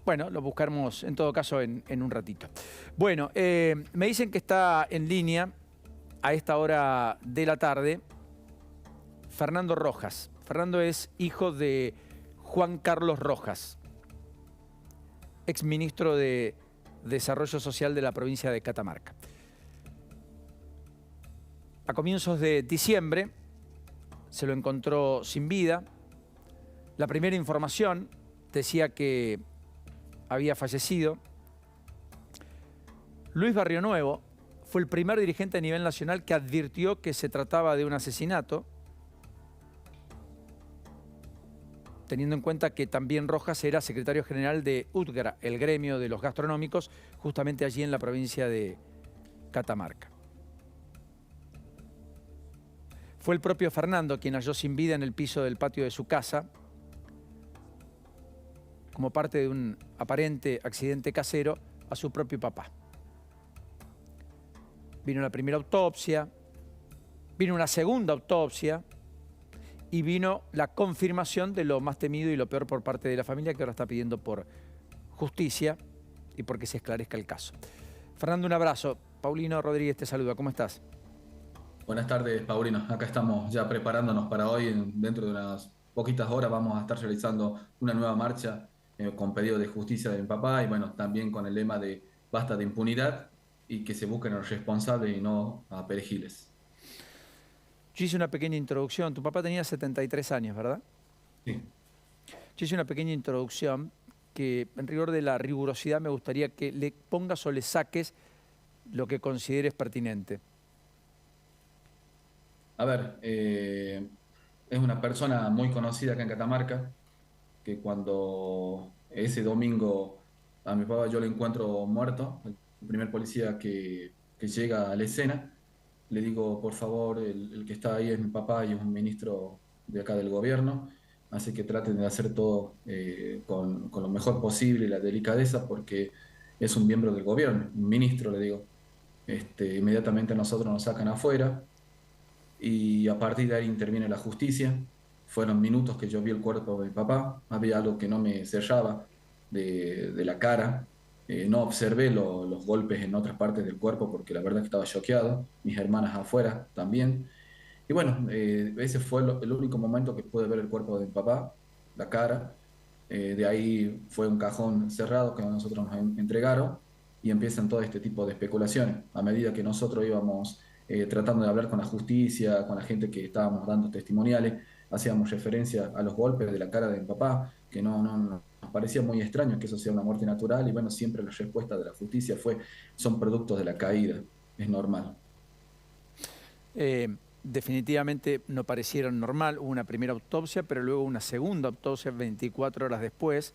Bueno, lo buscaremos en todo caso en un ratito. Bueno, me dicen que está en línea a esta hora de la tarde Fernando Rojas. Fernando es hijo de Juan Carlos Rojas, exministro de Desarrollo Social de la provincia de Catamarca. A comienzos de diciembre se lo encontró sin vida. La primera información decía que había fallecido. Luis Barrionuevo fue el primer dirigente a nivel nacional que advirtió que se trataba de un asesinato, teniendo en cuenta que también Rojas era secretario general de UTGRA, el gremio de los gastronómicos, justamente allí en la provincia de Catamarca. Fue el propio Fernando quien halló sin vida en el piso del patio de su casa, como parte de un aparente accidente casero, a su propio papá. Vino la primera autopsia, vino una segunda autopsia y vino la confirmación de lo más temido y lo peor por parte de la familia, que ahora está pidiendo por justicia y porque se esclarezca el caso. Fernando, un abrazo. Paulino Rodríguez te saluda. ¿Cómo estás? Buenas tardes, Paulino. Acá estamos ya preparándonos para hoy. Dentro de unas poquitas horas vamos a estar realizando una nueva marcha con pedido de justicia de mi papá y bueno, también con el lema de basta de impunidad y que se busquen a los responsables y no a perejiles. Yo hice una pequeña introducción. Tu papá tenía 73 años, ¿verdad? Sí. Yo hice una pequeña introducción que, en rigor de la rigurosidad, me gustaría que le pongas o le saques lo que consideres pertinente. A ver, es una persona muy conocida acá en Catamarca, que cuando ese domingo a mi papá yo lo encuentro muerto, el primer policía que llega a la escena, le digo, por favor, el que está ahí es mi papá y es un ministro de acá del gobierno, así que traten de hacer todo con lo mejor posible y la delicadeza, porque es un miembro del gobierno, un ministro, le digo. Inmediatamente nosotros nos sacan afuera y a partir de ahí interviene la justicia. Fueron minutos que yo vi el cuerpo de mi papá, había algo que no me cerraba de la cara. No observé los golpes en otras partes del cuerpo porque la verdad que estaba choqueado, mis hermanas afuera también. Y bueno, ese fue el único momento que pude ver el cuerpo de mi papá, la cara. De ahí fue un cajón cerrado que nosotros nos entregaron y empiezan todo este tipo de especulaciones. A medida que nosotros íbamos tratando de hablar con la justicia, con la gente que estábamos dando testimoniales, hacíamos referencia a los golpes de la cara de mi papá, que nos parecía muy extraño que eso sea una muerte natural, y bueno, siempre la respuesta de la justicia fue, son productos de la caída, es normal. Definitivamente no parecieron normal. Hubo una primera autopsia, pero luego una segunda autopsia 24 horas después,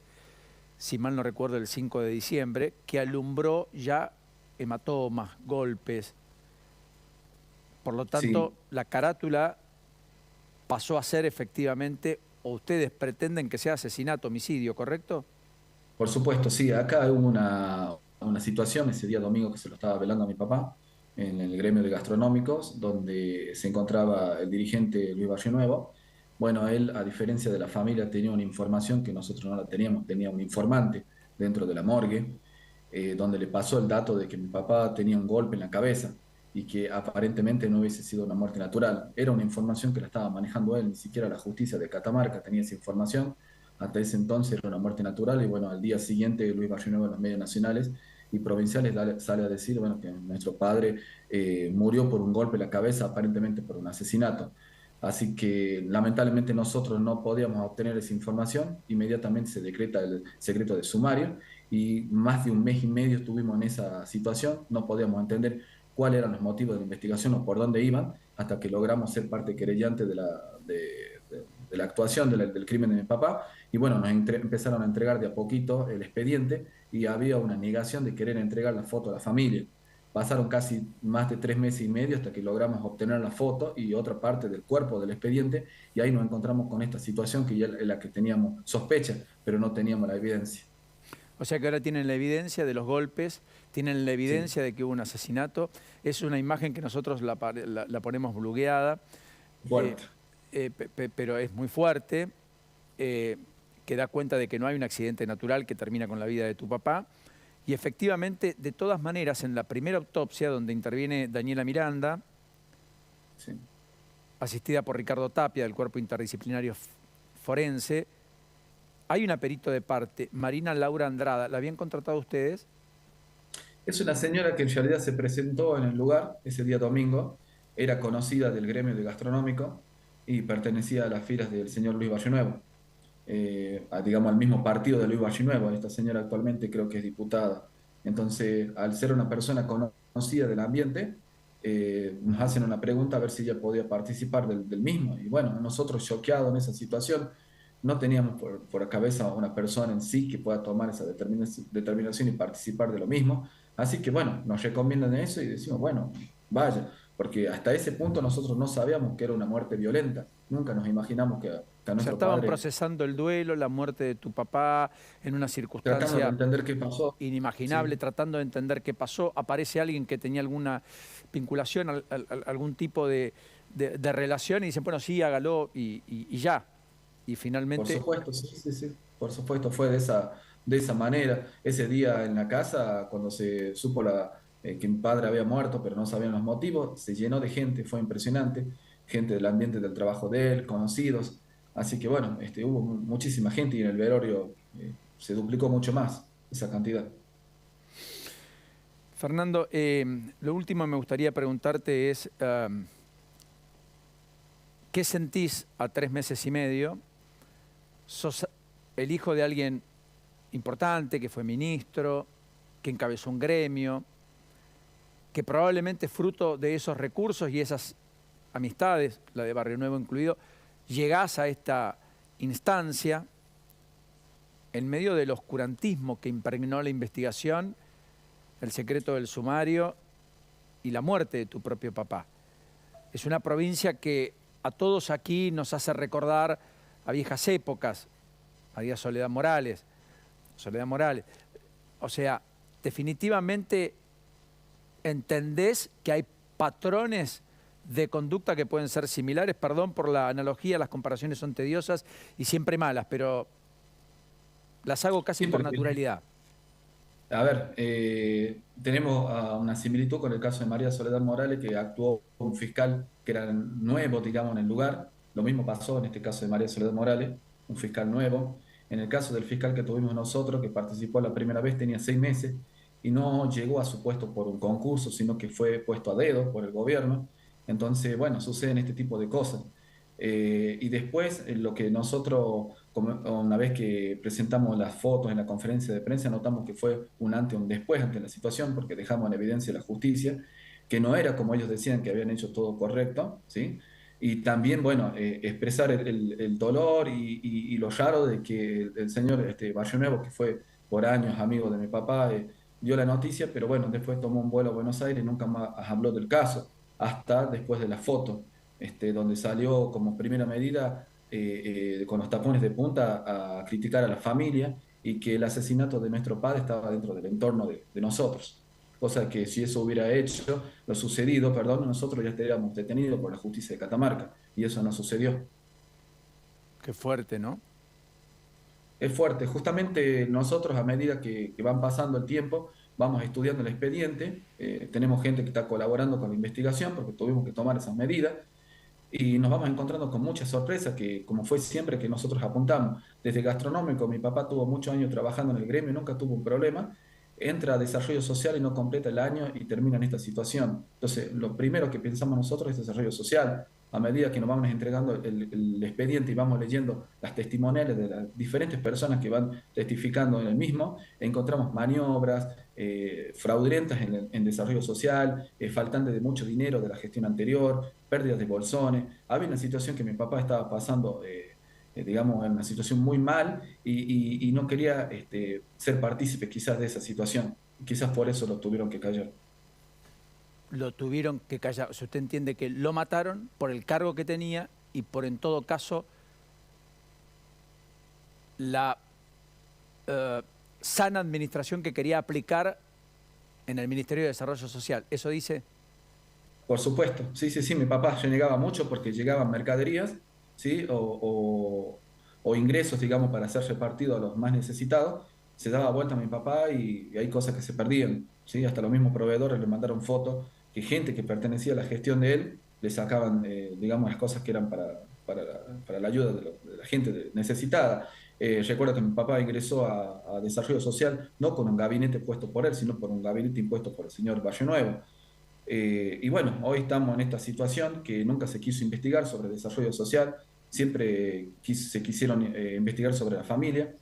si mal no recuerdo el 5 de diciembre, que alumbró ya hematomas, golpes. Por lo tanto, Sí, la carátula pasó a ser efectivamente, o ustedes pretenden que sea asesinato, homicidio, ¿correcto? por supuesto, sí, acá hubo una situación ese día domingo que se lo estaba velando a mi papá en el gremio de gastronómicos, donde se encontraba el dirigente Luis Barrio Nuevo. Bueno, él, a diferencia de la familia, tenía una información que nosotros no la teníamos, tenía un informante dentro de la morgue, donde le pasó el dato de que mi papá tenía un golpe en la cabeza y que aparentemente no hubiese sido una muerte natural. Era una información que la estaba manejando él, ni siquiera la justicia de Catamarca tenía esa información. Hasta ese entonces era una muerte natural y bueno, al día siguiente Luis Barrionuevo en los medios nacionales y provinciales sale a decir bueno, que nuestro padre murió por un golpe en la cabeza, aparentemente por un asesinato. Así que lamentablemente nosotros no podíamos obtener esa información, inmediatamente se decreta el secreto de sumario y más de un mes y medio estuvimos en esa situación, no podíamos entender cuáles eran los motivos de la investigación o por dónde iban, hasta que logramos ser parte querellante de la actuación del crimen de mi papá y bueno, empezaron a entregar de a poquito el expediente y había una negación de querer entregar la foto a la familia. Pasaron casi más de 3 meses y medio hasta que logramos obtener la foto y otra parte del cuerpo del expediente y ahí nos encontramos con esta situación que ya es la que teníamos sospecha, pero no teníamos la evidencia. O sea que ahora tienen la evidencia de los golpes, tienen la Sí, evidencia de que hubo un asesinato. Es una imagen que nosotros la ponemos blugueada, eh, fuerte. pero es muy fuerte. Eh, que da cuenta de que no hay un accidente natural que termina con la vida de tu papá. Y efectivamente, de todas maneras, en la primera autopsia, donde interviene Daniela Miranda, Sí. asistida por Ricardo Tapia, del Cuerpo Interdisciplinario Forense, hay una perito de parte, Marina Laura Andrada. ¿La habían contratado ustedes? Es una señora que en realidad se presentó en el lugar ese día domingo, era conocida del gremio de gastronómico y pertenecía a las filas del señor Luis Barrionuevo, digamos al mismo partido de Luis Barrionuevo. Esta señora actualmente creo que es diputada. Entonces, al ser una persona conocida del ambiente, nos hacen una pregunta a ver si ella podía participar del mismo. Y bueno, nosotros choqueados en esa situación, no teníamos por la cabeza una persona en sí que pueda tomar esa determinación y participar de lo mismo. Así que bueno, nos recomiendan eso y decimos, bueno, vaya, porque hasta ese punto nosotros no sabíamos que era una muerte violenta. Nunca nos imaginamos que a O sea, nuestro estaban padre, procesando el duelo, la muerte de tu papá, en una tratando de circunstancia entender qué pasó, inimaginable, sí, tratando de entender qué pasó. Aparece alguien que tenía alguna vinculación, algún tipo de relación y dicen, bueno, sí, hágalo y ya. Y por finalmente, supuesto, sí, sí, sí, por supuesto, fue de esa manera. Ese día en la casa, cuando se supo que mi padre había muerto, pero no sabían los motivos, se llenó de gente, fue impresionante, gente del ambiente del trabajo de él, conocidos. Así que bueno, hubo muchísima gente y en el velorio se duplicó mucho más esa cantidad. Fernando, lo último me gustaría preguntarte es, ¿qué sentís a 3 meses y medio? Sos el hijo de alguien importante, que fue ministro, que encabezó un gremio, que probablemente fruto de esos recursos y esas amistades, la de Barrio Nuevo incluido, llegás a esta instancia en medio del oscurantismo que impregnó la investigación, el secreto del sumario y la muerte de tu propio papá. Es una provincia que a todos aquí nos hace recordar a viejas épocas, a Soledad Morales. Soledad Morales. O sea, definitivamente entendés que hay patrones de conducta que pueden ser similares. Perdón por la analogía, las comparaciones son tediosas y siempre malas, pero las hago casi Sí, por porque naturalidad. a ver, tenemos una similitud con el caso de María Soledad Morales, que actuó un fiscal que era nuevo, digamos, en el lugar. Lo mismo pasó en este caso de María Soledad Morales, un fiscal nuevo. En el caso del fiscal que tuvimos nosotros, que participó la primera vez, tenía 6 meses y no llegó a su puesto por un concurso, sino que fue puesto a dedo por el gobierno. Entonces, bueno, suceden este tipo de cosas. Y después, lo que nosotros, una vez que presentamos las fotos en la conferencia de prensa, notamos que fue un antes y un después ante la situación, porque dejamos en evidencia la justicia, que no era como ellos decían que habían hecho todo correcto, ¿sí? Y también, bueno, expresar el dolor y lo raro de que el señor Barrio Nuevo, que fue por años amigo de mi papá, dio la noticia, pero bueno, después tomó un vuelo a Buenos Aires y nunca más habló del caso, hasta después de la foto donde salió como primera medida con los tapones de punta a criticar a la familia y que el asesinato de nuestro padre estaba dentro del entorno de nosotros. Cosa que si eso hubiera hecho, lo sucedido, perdón, nosotros ya estaríamos detenidos por la justicia de Catamarca y eso no sucedió. Qué fuerte, ¿no? Es fuerte, justamente nosotros a medida que van pasando el tiempo, vamos estudiando el expediente, tenemos gente que está colaborando con la investigación porque tuvimos que tomar esas medidas y nos vamos encontrando con muchas sorpresas que, como fue siempre que nosotros apuntamos, desde gastronómico, mi papá tuvo muchos años trabajando en el gremio, nunca tuvo un problema, entra a desarrollo social y no completa el año y termina en esta situación. Entonces, lo primero que pensamos nosotros es desarrollo social. A medida que nos vamos entregando el expediente y vamos leyendo las testimoniales de las diferentes personas que van testificando en el mismo, encontramos maniobras fraudulentas en desarrollo social, faltantes de mucho dinero de la gestión anterior, pérdidas de bolsones. Había una situación que mi papá estaba pasando, digamos, en una situación muy mal y no quería ser partícipe quizás de esa situación. Quizás por eso lo tuvieron que callar. Lo tuvieron que callar. O sea, usted entiende que lo mataron por el cargo que tenía y por, en todo caso, la sana administración que quería aplicar en el Ministerio de Desarrollo Social. ¿Eso dice? Por supuesto, sí, sí, sí, mi papá renegaba mucho porque llegaban mercaderías, ¿sí? o ingresos, digamos, para ser repartido a los más necesitados, se daba vuelta a mi papá y hay cosas que se perdían, ¿sí? Hasta los mismos proveedores le mandaron fotos que gente que pertenecía a la gestión de él le sacaban, digamos, las cosas que eran para la ayuda de la gente necesitada. Recuerdo que mi papá ingresó a Desarrollo Social no con un gabinete puesto por él, sino por un gabinete impuesto por el señor Valle Nuevo. Y bueno, hoy estamos en esta situación que nunca se quiso investigar sobre desarrollo social, siempre se quisieron investigar sobre la familia.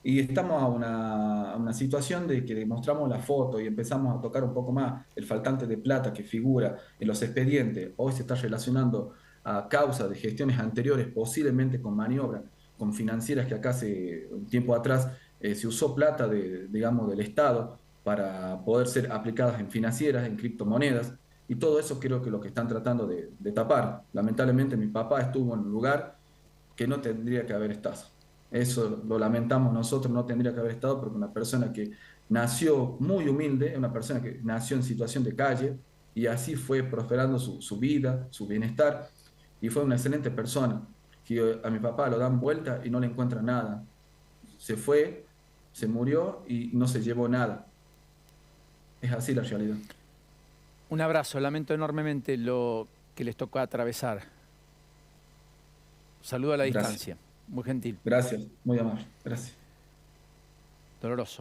Y estamos a una situación de que demostramos la foto y empezamos a tocar un poco más el faltante de plata que figura en los expedientes. Hoy se está relacionando a causa de gestiones anteriores, posiblemente con maniobras, con financieras que acá hace un tiempo atrás se usó plata digamos, del Estado para poder ser aplicadas en financieras, en criptomonedas. Y todo eso creo que lo que están tratando de tapar. Lamentablemente mi papá estuvo en un lugar que no tendría que haber estado. Eso lo lamentamos nosotros, no tendría que haber estado porque una persona que nació muy humilde, una persona que nació en situación de calle y así fue prosperando su vida, su bienestar y fue una excelente persona. Que a mi papá lo dan vuelta y no le encuentran nada. Se fue, se murió y no se llevó nada. Es así la realidad. Un abrazo, lamento enormemente lo que les tocó atravesar. Saludo a la Gracias. distancia, muy gentil, Gracias. Muy amable. Gracias. doloroso.